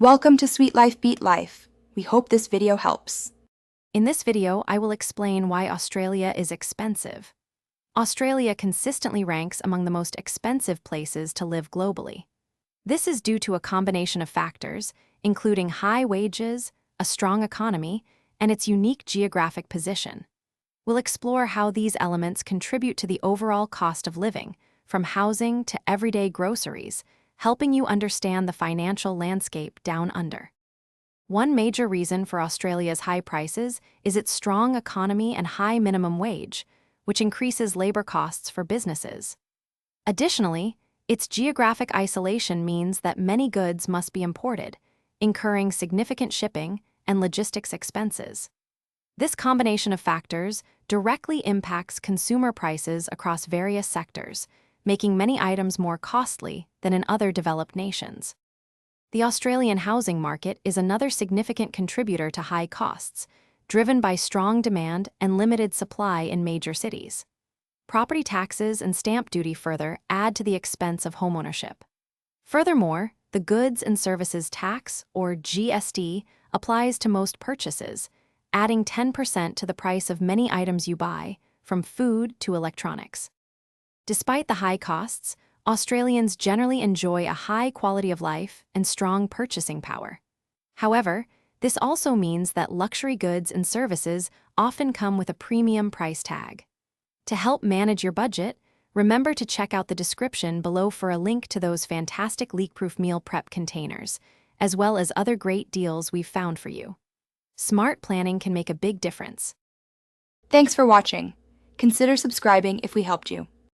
Welcome to Sweet Life Beat Life. We hope this video helps. In this video, I will explain why Australia is expensive. Australia consistently ranks among the most expensive places to live globally. This is due to a combination of factors, including high wages, a strong economy, and its unique geographic position. We'll explore how these elements contribute to the overall cost of living, from housing to everyday groceries, helping you understand the financial landscape down under. One major reason for Australia's high prices is its strong economy and high minimum wage, which increases labor costs for businesses. Additionally, its geographic isolation means that many goods must be imported, incurring significant shipping and logistics expenses. This combination of factors directly impacts consumer prices across various sectors, making many items more costly than in other developed nations. The Australian housing market is another significant contributor to high costs, driven by strong demand and limited supply in major cities. Property taxes and stamp duty further add to the expense of homeownership. Furthermore, the Goods and Services Tax, or GST, applies to most purchases, adding 10% to the price of many items you buy, from food to electronics. Despite the high costs, Australians generally enjoy a high quality of life and strong purchasing power. However, this also means that luxury goods and services often come with a premium price tag. To help manage your budget, remember to check out the description below for a link to those fantastic leak-proof meal prep containers, as well as other great deals we've found for you. Smart planning can make a big difference. Thanks for watching. Consider subscribing if we helped you.